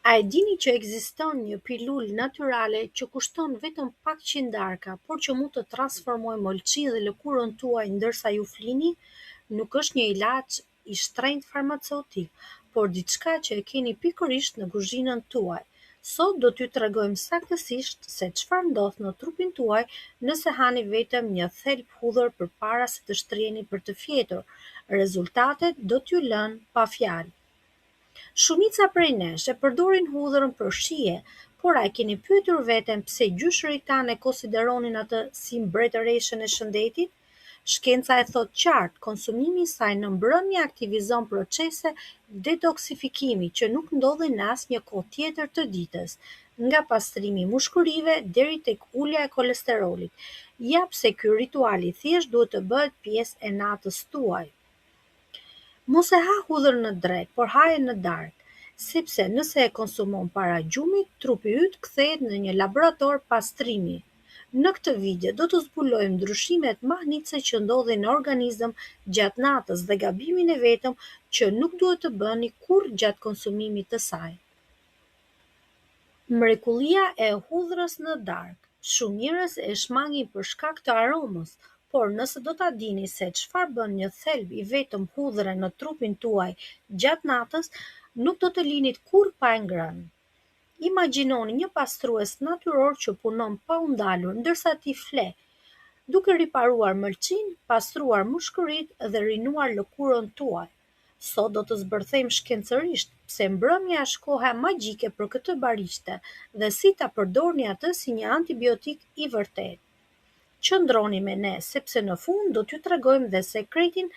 A e dini që ekziston një pilulë natyrale që kushton vetëm pak qindarka, por që mund të transformojë molçin dhe lëkurën tuaj ndërsa ju flini? Nuk është një ilaç i shtrenjtë farmaceutik, por diçka që e keni pikërisht në kuzhinën tuaj. Sot do t'ju tregojmë saktësisht se çfarë ndodh në trupin tuaj nëse hani vetëm një thelb hudhër përpara se të shtriheni për të fjetur. Rezultatet do t'ju lënë pa fjalë. Shumica prej nesh e përdorin hudhërën për shije, por a e keni pyetur veten pse gjyshërit tanë e konsideronin atë si mbretëreshën e shëndetit? Shkenca e thot qartë, konsumimi i saj në mbrëmje aktivizon procese detoksifikimi që nuk ndodhin në asnjë kohë tjetër të ditës, nga pastrimi i mushkërive deri tek ulja e kolesterolit. Ja pse ky ritual i thjesht duhet të bëhet pjesë e natës tuaj. Mos e ha hudhër në drekë, por haje në darkë, sepse nëse e konsumon para gjumit, trupi yt kthehet në një laborator pastrimi. Në këtë video do të zbulojmë ndryshimet mahnitse që ndodhin në organizëm gjatë natës dhe gabimin e vetëm që nuk duhet të bëni kurrë gjatë konsumimit të saj. Mrekullia e hudhrës në darkë. Shumë njerëz e shmangin për shkak të aromës, por nëse do ta dini se çfarë bën një thelb i vetëm hudhre në trupin tuaj gjatë natës, nuk do të linit kurrë pa e ngrënë. Imagjinoni një pastrues natyror që punon pa u ndalur ndërsa ti fle, duke riparuar mëlçin, pastruar mushkëritë dhe rinuar lëkurën tuaj. Sot do të zbërthejmë shkencërisht pse mbrëmja është koha magjike për këtë barishte dhe si ta përdorni atë si një antibiotik i vërtetë. Qëndroni me ne sepse në fund do t'ju tregojmë dhe sekretin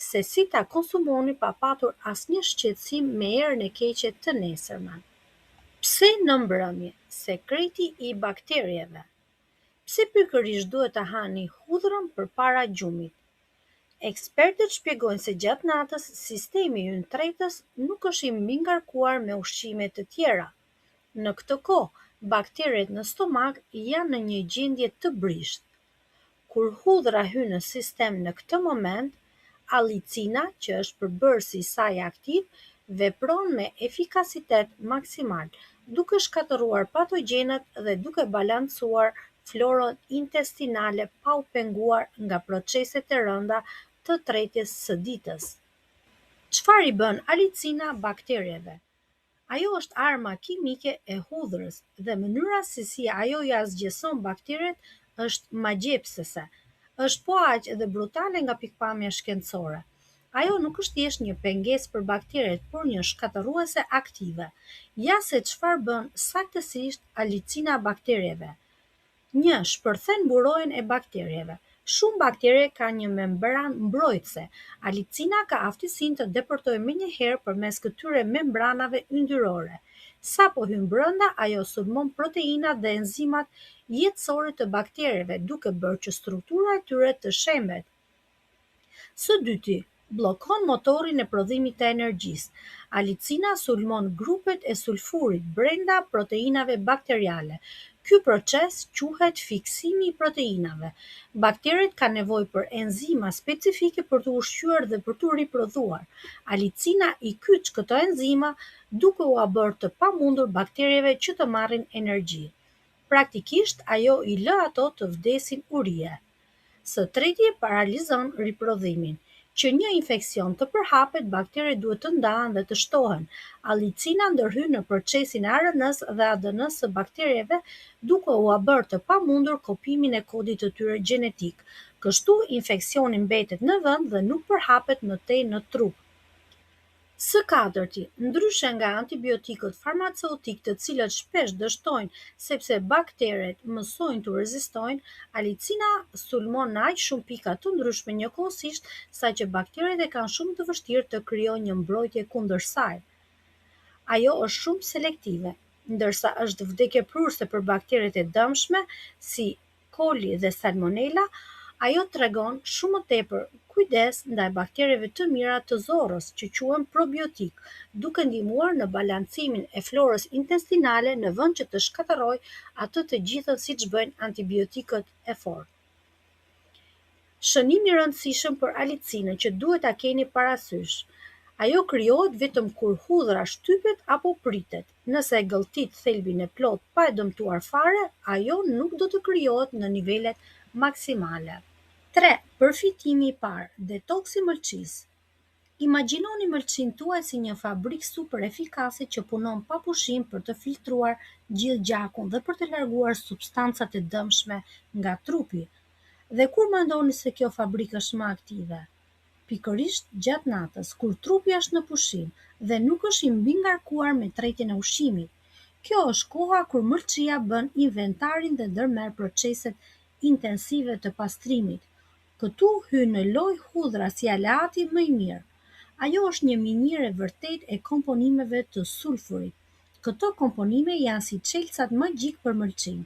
se si ta konsumoni pa patur asnjë shqetësim me erën e keqe të nesërmen. Pse në mbrëmje? Sekreti i bakterieve. Pse pikërisht duhet ta hani hudhrën përpara gjumit? Ekspertët shpjegojnë se gjatë natës sistemi ynë tretës nuk është i mbingarkuar me ushqime të tjera. Në këtë kohë, bakteret në stomak janë në një gjendje të brishtë. Kur hudhra hyn në sistem në këtë moment, allicina, që është përbërësi i saj aktiv, vepron me efikasitet maksimal, duke shkatëruar patogjenët dhe duke balancuar florën intestinale pa u penguar nga proceset e rënda të tretjes së ditës. Çfarë i bën alicina bakterieve? Ajo është arma kimike e hudhrës dhe mënyra se si ajo ja zgjeson bakteret është magjepsese. Është po aq edhe brutale nga pikpamja shkencore. Ajo nuk është thjesht një pengesë për bakteret, por një shkatërruese aktive. Ja se çfarë bën saktësisht alicina bakterieve. 1. Shpërthen burojën e bakterieve. Shumë baktere kanë një membran mbrojtëse. Alicina ka aftësinë të depërtojë menjëherë përmes këtyre membranave yndyrore. Sa po hyn brenda, ajo sulmon proteinat dhe enzimat jetësore të baktereve, duke bërë që struktura e tyre të shembet. Së dyti, bllokon motorin e prodhimit të energjisë. Alicina sulmon grupet e sulfurit brenda proteinave bakteriale. Ky proces quhet fiksimi i proteinave. Bakteret kanë nevojë për enzima specifike për të ushqyer dhe për të riprodhuar. Alicina i kyç këto enzima duke u bërë të pamundur bakterjeve që të marrin energji. Praktikisht, ajo i lë ato të vdesin urije. Së treti, paralizon riprodhimin. Që një infeksion të përhapet, bakteret duhet të ndahen dhe të shtohen. Alicina ndërhyn në procesin e ARN-s dhe ADN-s së bakterjeve duke u bërë të pamundur kopimin e kodit të tyre gjenetik. Kështu infeksioni mbetet në vend dhe nuk përhapet më tej në trup. Së katërti, ndryshe nga antibiotikët farmaceutik të cilët shpesh dështojnë sepse bakteret mësojnë të rezistojnë, alicina sulmon në aq shumë pika të ndryshme njëkohësisht saqë bakteret e kanë shumë të vështirë të krijojnë një mbrojtje kundër saj. Ajo është shumë selektive, ndërsa është vdekjeprurëse për bakteret e dëmshme si coli dhe salmonella, ajo tregon shumë më tepër kujdes ndaj bakterjeve të mira të zorrës që quhen probiotik, duke ndihmuar në balancimin e florës intestinale në vend që të shkatërrojë atë të gjithën siç bëjnë antibiotikët e fortë. Shënimi i rëndësishëm për alicinën që duhet ta keni parasysh. Ajo krijohet vetëm kur hudhra shtypet apo pritet. Nëse e gëlltit thelbin e plot pa e dëmtuar fare, ajo nuk do të krijohet në nivelet maksimale. 3. Përfitimi i parë, detoksi mëlçisë. Imagjinoni mëlçin tuaj si një fabrikë super efikase që punon pa pushim për të filtruar gjithë gjakun dhe për të larguar substancat e dëmshme nga trupi. Dhe kur mendoni se kjo fabrikë është më aktive? Pikërisht gjatë natës, kur trupi është në pushim dhe nuk është i mbi ngarkuar me tretjen e ushqimit. Kjo është koha kur mëlçia bën inventarin dhe ndërmerr proceset intensive të pastrimit. Këtu hyn në lojë hudhra si aleati më i mirë. Ajo është një minjere vërtet e komponimeve të sulfurit. Këto komponime janë si çelësat magjik për mëlçin.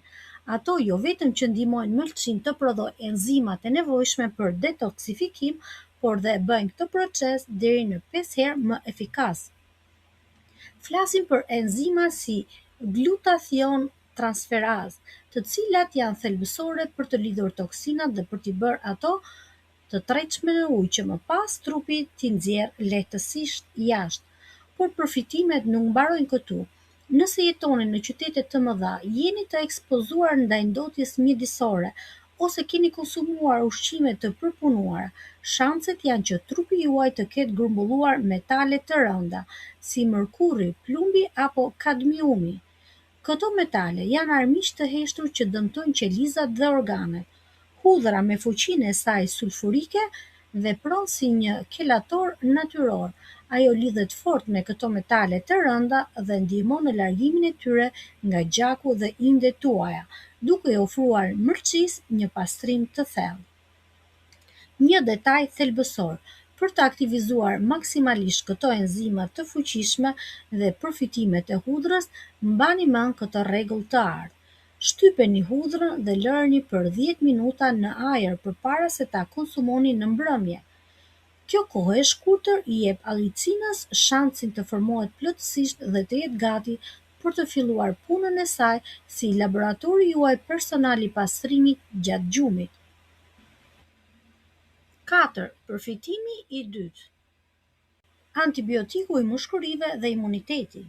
Ato jo vetëm që ndihmojnë mëlçin të prodhojë enzimat e nevojshme për detoksifikim, por dhe bëjnë këtë proces deri në 5 herë më efikas. Flasim për enzima si glutathion transferaz, të cilat janë thelbësore për të lidhur toksinat dhe për t'i bërë ato të tretshme në ujë që më pas trupi t'i nxjerrë lehtësisht jashtë. Por përfitimet nuk mbarojnë këtu. Nëse jetoni në qytete të mëdha, jeni të ekspozuar ndaj ndotjes mjedisore ose keni konsumuar ushqime të përpunuara, shanset janë që trupi juaj të ketë grumbulluar metale të rënda, si mërkurri, plumbi apo kadmiumi. Këto metale janë armiq të heshtur që dëmtojnë qelizat dhe organet. Hudhra me fuqinë e saj sulfurike vepron si një kelator natyror. Ajo lidhet fort me këto metale të rënda dhe ndihmon në largimin e tyre nga gjaku dhe indet tuaja, duke i ofruar mëlçisë një pastrim të thellë. Një detaj thelbësor: për të aktivizuar maksimalisht këto enzima të fuqishme dhe përfitimet e hudhrës, mbani mend këtë rregull të ardhë. Shtypeni hudhrën dhe lëreni për 10 minuta në ajër përpara se ta konsumoni në mbrëmje. Kjo kohë e shkurtër i jep allicinës shansin të formohet plotësisht dhe të jetë gati për të filluar punën e saj si laboratori juaj personal i pastrimit gjatë gjumit. 4. Përfitimi i dytë. Antibiotiku i mushkërive dhe imuniteti.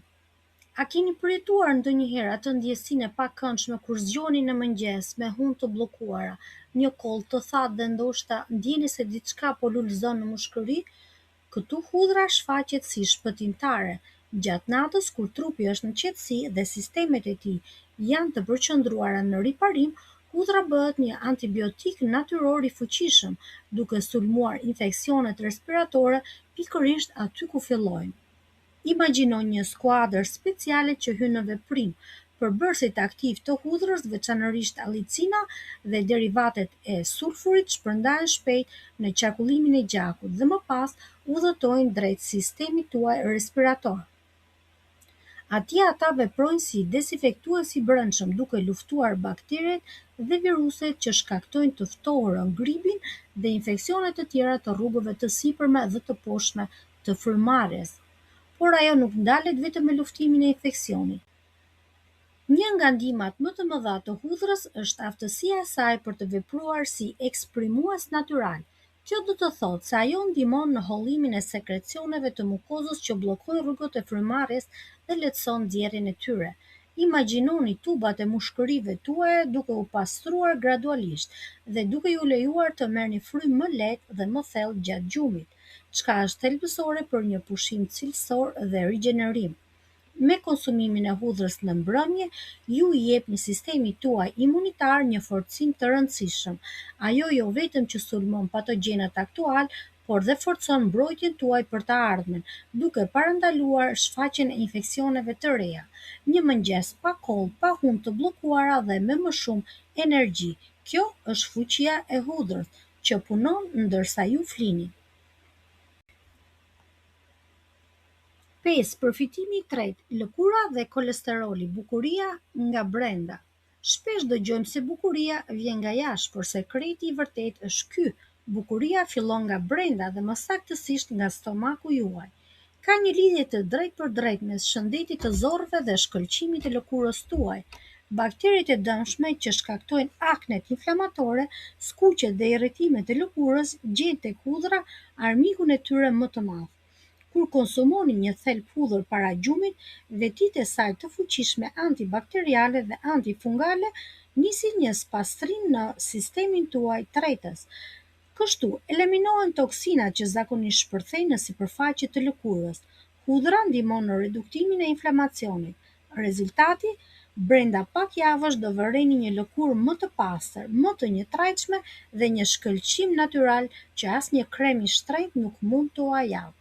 A keni përjetuar ndonjëherë atë ndjesinë e pakëndshme kur zgjoheni në mëngjes me hunë të bllokuara, një koll të thatë dhe ndoshta ndjeni se diçka po lulëzon në mushkëri? Këtu hudhra shfaqet si shpëtimtare. Gjatë natës, kur trupi është në qetësi dhe sistemet e tij janë të përqendruara në riparim, hudhra bëhet një antibiotik natyror i fuqishëm, duke sulmuar infeksionet respiratore pikërisht aty ku fillojnë. Imagjino një skuadër speciale që hyn në veprim. Përbërësit aktiv të hudhrës, veçanërisht allicina dhe derivatet e sulfurit, shpërndahen shpejt në qarkullimin e gjakut dhe më pas udhëtojnë drejt sistemit tuaj respirator. Atje ata veprojnë si dezinfektues i brendshëm, duke luftuar bakteret dhe viruset që shkaktojnë të ftohurën, gripin dhe infeksionet të tjera të rrugëve të sipërme dhe të poshtme të frymarrjes. Por ajo nuk ndalet vetëm me luftimin e infeksionit. Një nga ndihmat më të mëdha të hudhrës është aftësia e saj për të vepruar si eksprimues natyral. Kjo do të thotë se ajo ndihmon në hollimin e sekrecioneve të mukozës që bllokojnë rrugët e frymarrjes dhe lehtëson nxjerrjen e tyre. Imagjinoni tubat e mushkërive tuaja duke u pastruar gradualisht dhe duke ju lejuar të merrni frymë më lehtë dhe më thellë gjatë gjumit, çka është thelbësore për një pushim cilësor dhe rigjenerim. Me konsumimin e hudhrës në mbrëmje, ju i jepni sistemit tuaj imunitar një forcim të rëndësishëm. Ajo jo vetëm që sulmon patogjenat aktual, por dhe forcon mbrojtjen tuaj për të ardhmen, duke parandaluar shfaqjen e infeksioneve të reja. Një mëngjes pa koll, pa hunë të bllokuara dhe me më shumë energji. Kjo është fuqia e hudhrës, që punon ndërsa ju flini. 5. Përfitimi i tretë, lëkura dhe kolesteroli, bukuria nga brenda. Shpesh dëgjojmë se bukuria vjen nga jashtë, por sekreti i vërtet është ky: bukuria fillon nga brenda dhe më saktësisht nga stomaku juaj. Ka një lidhje të drejtpërdrejtë mes shëndetit të zorrëve dhe shkëlqimit të lëkurës tuaj. Bakteriet e dëmshme që shkaktojnë aknet inflamatore, skuqet dhe irritimet e lëkurës gjejnë tek hudhra armikun e tyre më të madh. Kur konsumoni një thelb hudhër para gjumit, vetitë e saj të fuqishme antibakteriale dhe antifungale nisin një pastrim në sistemin tuaj tretës. Kështu, eliminohen toksinat që zakonisht shpërthejnë në sipërfaqe të lëkurës. Hudhra ndihmon në reduktimin e inflamacionit. Rezultati, brenda pak javësh do vëreni një lëkurë më të pastër, më të njëtrajtshme dhe një shkëlqim natyral që asnjë krem i shtrenjtë nuk mund t'ua japë.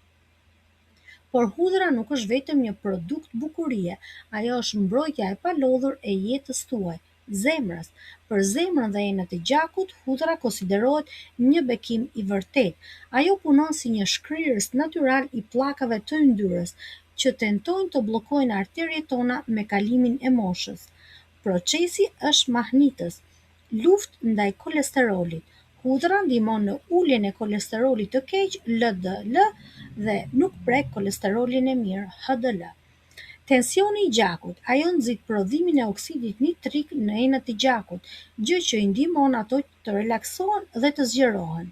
Por hudhra nuk është vetëm një produkt bukurie, ajo është mbrojtja e palodhur e jetës tuaj, zemrës. Për zemrën dhe enët e gjakut, hudhra konsiderohet një bekim i vërtet. Ajo punon si një shkrirës natyral i pllakave të yndyrës, që tentojnë të bllokojnë arteriet tona me kalimin e moshës. Procesi është mahnitës, luftë ndaj kolesterolit. Hudhra ndihmon në uljen e kolesterolit të keq LDL dhe nuk prek kolesterolin e mirë HDL. Tensioni i gjakut, ajo nxit prodhimin e oksidit nitrik në enët e gjakut, gjë që i ndihmon ato të relaksohen dhe të zgjerohen.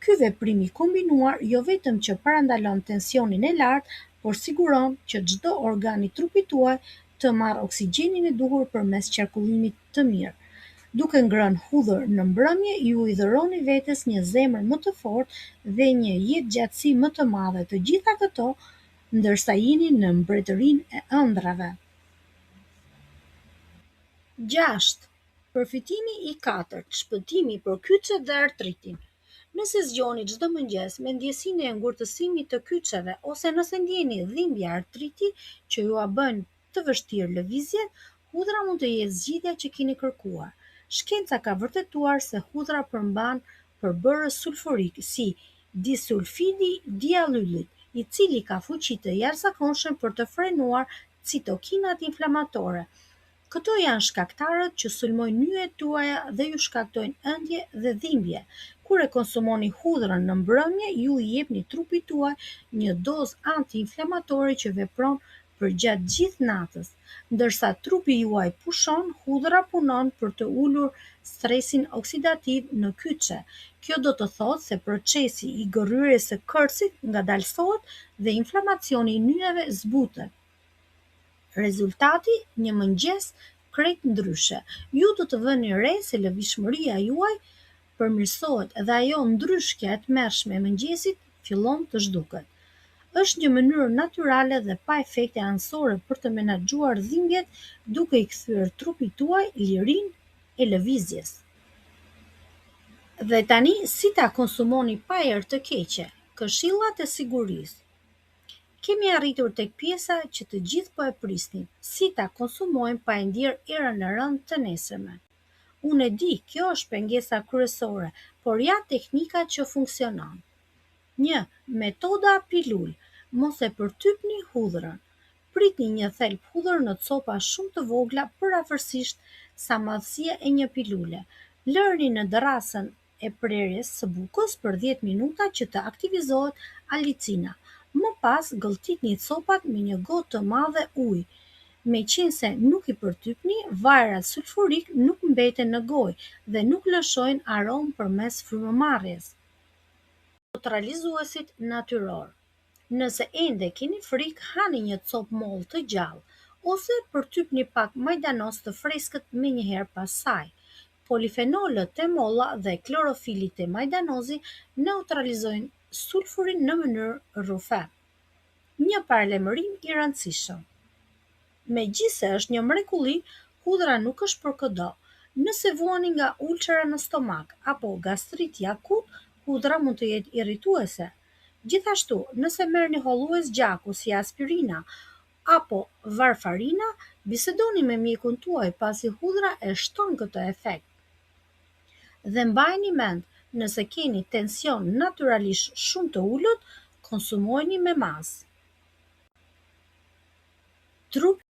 Ky veprim i kombinuar jo vetëm që parandalon tensionin e lartë, por siguron që çdo organ i trupit tuaj të marrë oksigjenin e duhur përmes qarkullimit të mirë. Duke ngrënë hudhër në mbrëmje, ju i dhuroni vetes një zemër më të fortë dhe një jetëgjatësi më të madhe. Të gjitha këto ndërsa jeni në mbretërinë e ëndrave. 6. Përfitimi i 4. Shpëtimi për kyçet dhe artritin. Nëse zgjoni çdo mëngjes me ndjesinë e ngurtësimit të kyçeve ose nëse ndjeni dhimbje artriti që ju a bën të vështirë lëvizjet, hudhra mund të jetë zgjidhja që keni kërkuar. Shkenca ka vërtetuar se hudhra përmban përbërës sulfurik si disulfidi diallylit, i cili ka fuqi të jashtëzakonshme për të frenuar citokinat inflamatore. Këto janë shkaktarët që sulmojnë nyjet tuaja dhe ju shkaktojnë ëndje dhe dhimbje. Kur e konsumoni hudhrën në mbrëmje, ju i jepni trupit tuaj një dozë anti-inflamatore që vepron përgjatë gjithë natës. Ndërsa trupi juaj pushon, hudhra punon për të ulur stresin oksidativ në kyçe. Kjo do të thotë se procesi i gërryrjes së kërcit ngadalësohet dhe inflamacioni i nyjeve zbutet. Rezultati, një mëngjes krejt ndryshe. Ju do të vëni re se lëvizshmëria juaj përmirësohet dhe ajo ndryshkja e tmerrshme e mëngjesit fillon të zhduket. Është një mënyrë natyrale dhe pa efekte anësore për të menaxhuar dhimbjet, duke i kthyer trupit tuaj lirinë e lëvizjes. Dhe tani, si ta konsumoni pa erë të keqe? Këshillat e sigurisë. Kemi arritur tek pjesa që të gjithë po e prisnin, si ta konsumojmë pa e ndjerë erën e rëndë të nesërme. Unë e di, kjo është pengesa kryesore, por ja teknika që funksionon. 1. Metoda pilul. Mos e përtypni hudhrën. Pritni një thelb hudhër në copa shumë të vogla përafërsisht sa madhësia e një pilule. Lërni në dërrasën e prerjes së bukës për 10 minuta që të aktivizohet alicina. Më pas gëlltitni copat me një gotë të madhe ujë. Meqense nuk i përtypni, vajrat sulfurik nuk mbeten në gojë dhe nuk lëshojnë aromë përmes frymëmarrjes. Neutralizuesit natyror. Nëse ende keni frikë, hani një copë mollë të gjallë, ose përtypni pak majdanos të freskët menjëherë pas saj. Polifenolët e molla dhe klorofilit e majdanozi neutralizojnë sulfurin në mënyrë rrufe. Një paralajmërim i rëndësishëm. Megjithse është një mrekulli, hudhra nuk është për çdo. Nëse vuani nga ulçera në stomak apo gastriti akut, hudhra mund të jetë irrituese. Gjithashtu, nëse merrni hollues gjaku si aspirina apo varfarina, bisedoni me mjekun tuaj pasi hudhra e shton këtë efekt. Dhe mbajini mend, nëse keni tension natyralisht shumë të ulët, konsumojini me mas. Trupi